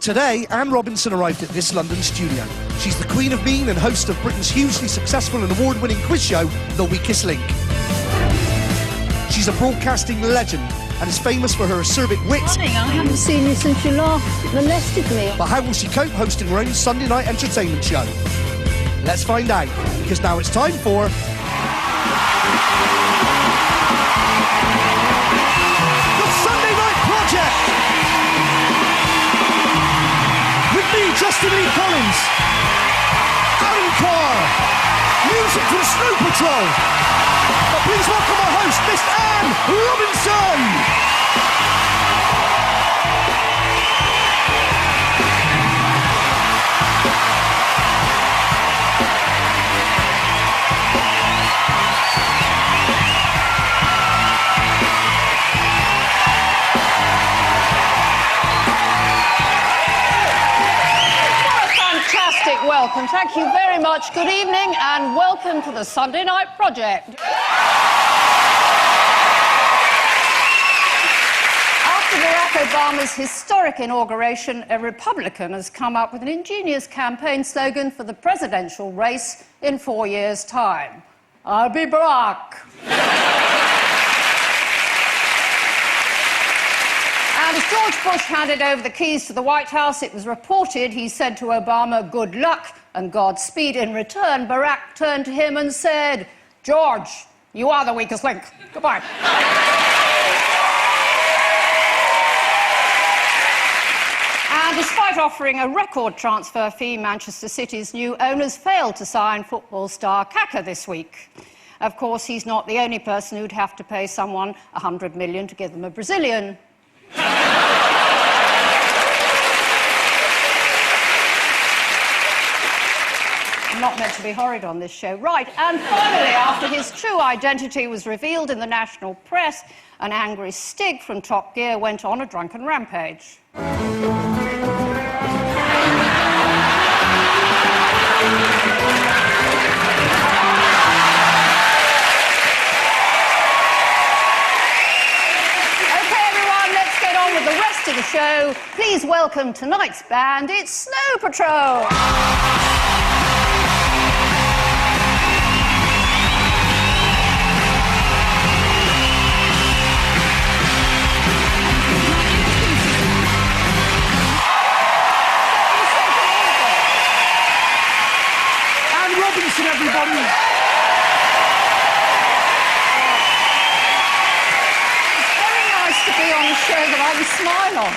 Today, Anne Robinson arrived at this London studio. She's the Queen of Mean and host of Britain's hugely successful and award-winning quiz show, The Weakest Link. She's a broadcasting legend and is famous for her acerbic wit. Darling, I haven't seen you since you last molested me. But how will she cope hosting her own Sunday night entertainment show? Let's find out, because now it's time for... The Sunday Night Project! With me, Justin Lee Collins, Alan Carr, music from Snow Patrol. But please welcome our host, Miss Anne Robinson! Welcome. Thank you very much. Good evening and welcome to the Sunday Night Project. After Barack Obama's historic inauguration, a Republican has come up with an ingenious campaign slogan for the presidential race in 4 years' time. I'll be Barack. And as George Bush handed over the keys to the White House, it was reported he said to Obama, "Good luck and Godspeed." In return, Barack turned to him and said, "George, you are the weakest link. Goodbye." And despite offering a record transfer fee, Manchester City's new owners failed to sign football star Kaka this week. Of course, he's not the only person who'd have to pay someone $100 million to give them a Brazilian. I'm not meant to be horrid on this show. Right, and finally, after his true identity was revealed in the national press, an angry Stig from Top Gear went on a drunken rampage. With the rest of the show, please welcome tonight's band. It's Snow Patrol. Anne Robinson, everybody. Show that I can smile on.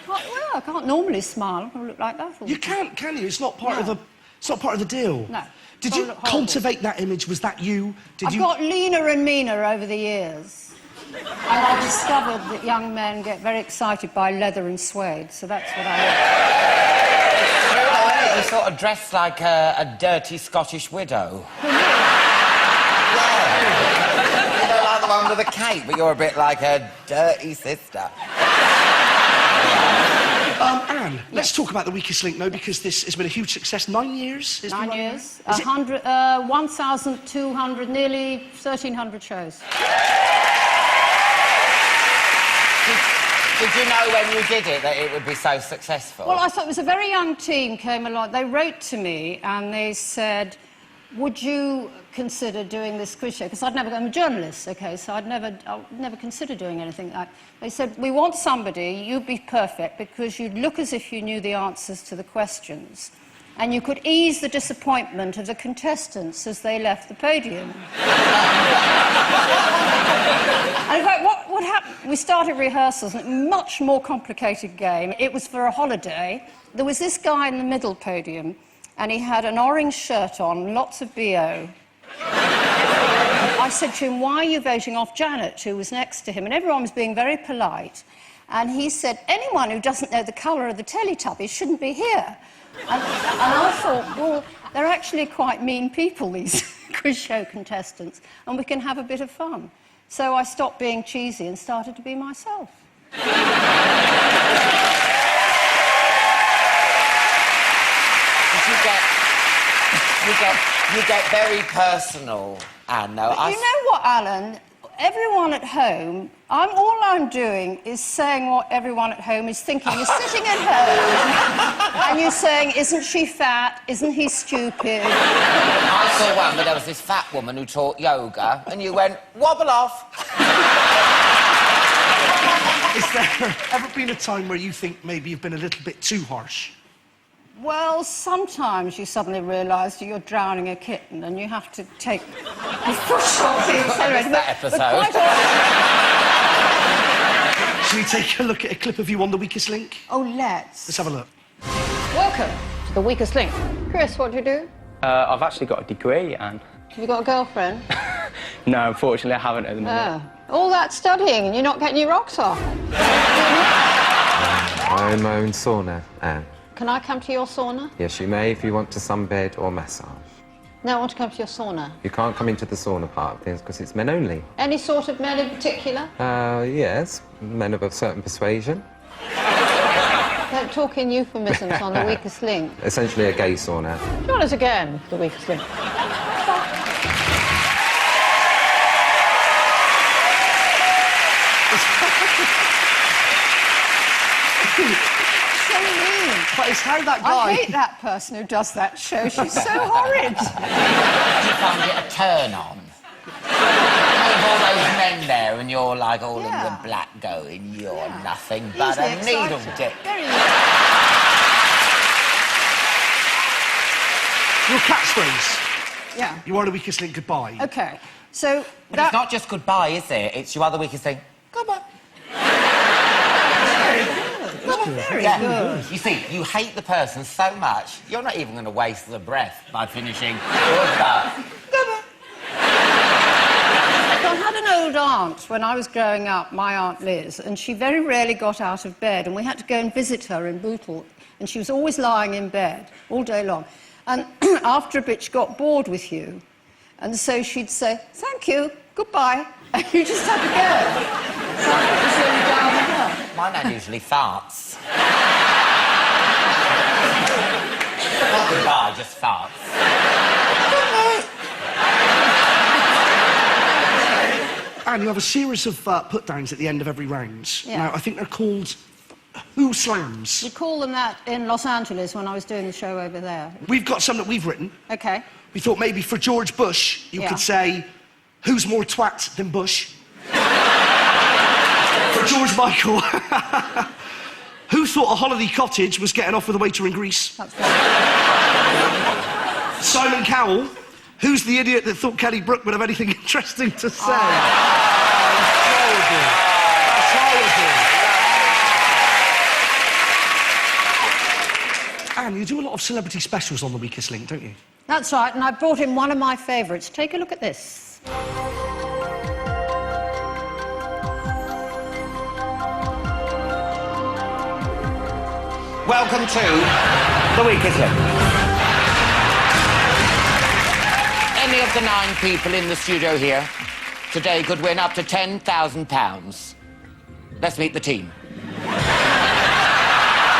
Well, I can't normally smile. I look like that. You can't, can you? It's not part of the. It's not part of the deal. No. Did you cultivate that image? Was that you? I've got leaner and meaner over the years, and I discovered that young men get very excited by leather and suede. So that's what I. You sort of dressed like a dirty Scottish widow. The one with a cape, but you're a bit like a dirty sister. Anne, let's talk about The Weakest Link now, because this has been a huge success. 9 years? 9 years. 1,200, nearly 1,300 shows. Did you know when you did it that it would be so successful? Well, I thought it was a very young team came along. They wrote to me and they said, "Would you consider doing this quiz show?" Because I'm a journalist, okay, so I'd never consider doing anything like that. They said, "We want somebody, you'd be perfect because you'd look as if you knew the answers to the questions and you could ease the disappointment of the contestants as they left the podium." And in fact, what happened? We started rehearsals, and a much more complicated game. It was for a holiday. There was this guy in the middle podium, and he had an orange shirt on, lots of BO. I said to him, "Why are you voting off Janet?" who was next to him, and everyone was being very polite. And he said, "Anyone who doesn't know the colour of the Teletubbies shouldn't be here." And I thought, well, they're actually quite mean people, these quiz show contestants, and we can have a bit of fun. So I stopped being cheesy and started to be myself. You get very personal, Anne, though. You know what, Alan? everyone at home, all I'm doing is saying what everyone at home is thinking. You're sitting at home and you're saying, isn't she fat? Isn't he stupid? I saw one where there was this fat woman who taught yoga, and you went, wobble off. Is there ever been a time where you think maybe you've been a little bit too harsh? Well, sometimes you suddenly realise you're drowning a kitten and you have to take a foot off the accelerator. That episode. Shall we take a look at a clip of you on The Weakest Link? Oh, let's. Let's have a look. Welcome to The Weakest Link. Chris, what do you do? I've actually got a degree, Anne. Have you got a girlfriend? No, unfortunately, I haven't at the minute. All that studying and you're not getting your rocks off. I own my own sauna, Anne. Can I come to your sauna? Yes, you may if you want to sunbed or massage. No, I want to come to your sauna. You can't come into the sauna part of things because it's men only. Any sort of men in particular? Yes, men of a certain persuasion. Don't talk in euphemisms on The Weakest Link. Essentially a gay sauna. Join us again for The Weakest Link. So mean. But it's how that guy... I hate that person who does that show. She's so horrid. You find it a turn on. With all those men there, and you're like all in the black going, you're nothing but a needle dick. Very Your catchphrase. Yeah. You are The Weakest Link, goodbye. OK, so But it's not just goodbye, is it? It's you are the weakest thing. Goodbye. Very good. You see, you hate the person so much, you're not even going to waste the breath by finishing goodbye. I had an old aunt when I was growing up, my Aunt Liz, and she very rarely got out of bed, and we had to go and visit her in Bootle, and she was always lying in bed all day long. And after a bit, she got bored with you, and so she'd say, thank you, goodbye, and you just had to go. So it was really down with her. My nan usually farts. Not goodbye, just farts. And you have a series of put-downs at the end of every round. Yeah. Now, I think they're called Who Slams. We call them that in Los Angeles when I was doing the show over there. We've got some that we've written. OK. We thought maybe for George Bush, you could say, who's more twat than Bush? For George Michael, who thought a holiday cottage was getting off with a waiter in Greece? That's right. Simon Cowell, who's the idiot that thought Kelly Brook would have anything interesting to say? Oh. That's horrible. Anne, you do a lot of celebrity specials on The Weakest Link, don't you? That's right, and I brought in one of my favourites. Take a look at this. Welcome to The Weakest Link. Any of the 9 people in the studio here today could win up to £10,000. Let's meet the team.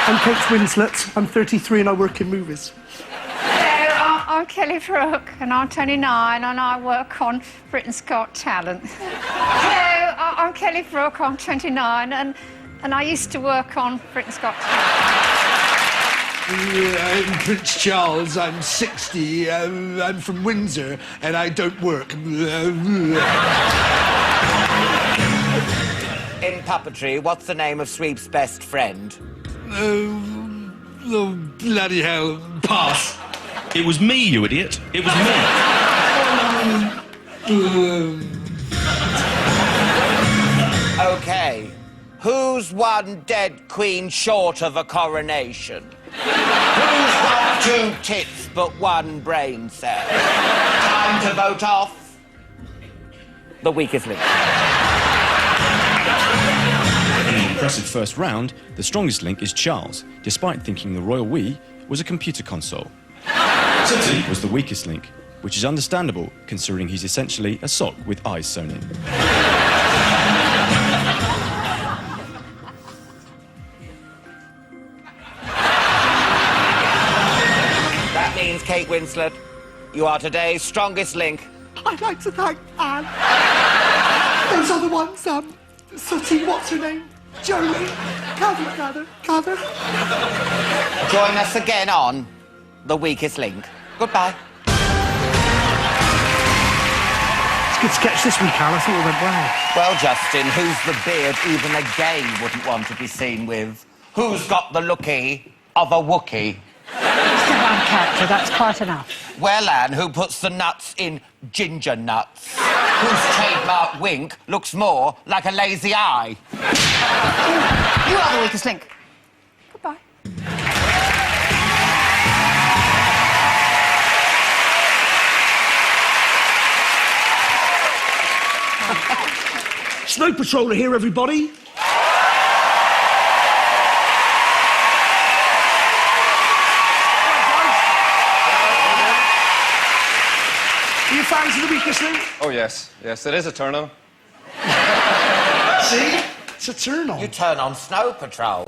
I'm Kate Winslet. I'm 33 and I work in movies. Hello, I'm Kelly Brook and I'm 29 and I work on Britain's Got Talent. Hello, I'm Kelly Brook, I'm 29 and I used to work on Britain's Got Talent. I'm Prince Charles. I'm 60. I'm from Windsor and I don't work. In puppetry, what's the name of Sweep's best friend? Oh, bloody hell. Pass. It was me, you idiot. It was me. OK. Who's one dead queen short of a coronation? Who's got 2 tits but 1 brain cell? Time to vote off. The Weakest Link. In an impressive first round, the strongest link is Charles, despite thinking the Royal We was a computer console. Sutton was the weakest link, which is understandable considering he's essentially a sock with eyes sewn in. That means, Kate Winslet, you are today's strongest link. I'd like to thank Anne. Those are the ones, Sooty, what's her name? Jolie, gather. Join us again on The Weakest Link. Goodbye. It's a good sketch this week, Al. I thought it went well. Well, Justin, who's the beard even a gay wouldn't want to be seen with? Who's got the lookie of a Wookiee? Step out of character, that's quite enough. Well, Anne, who puts the nuts in ginger nuts? Whose trademark wink looks more like a lazy eye? You are the weakest link. Goodbye. Snow Patrol are here, everybody. Are you fans of The Weakest Link? Oh, yes. Yes, it is a turn-on. See? It's a turn-on. You turn on Snow Patrol.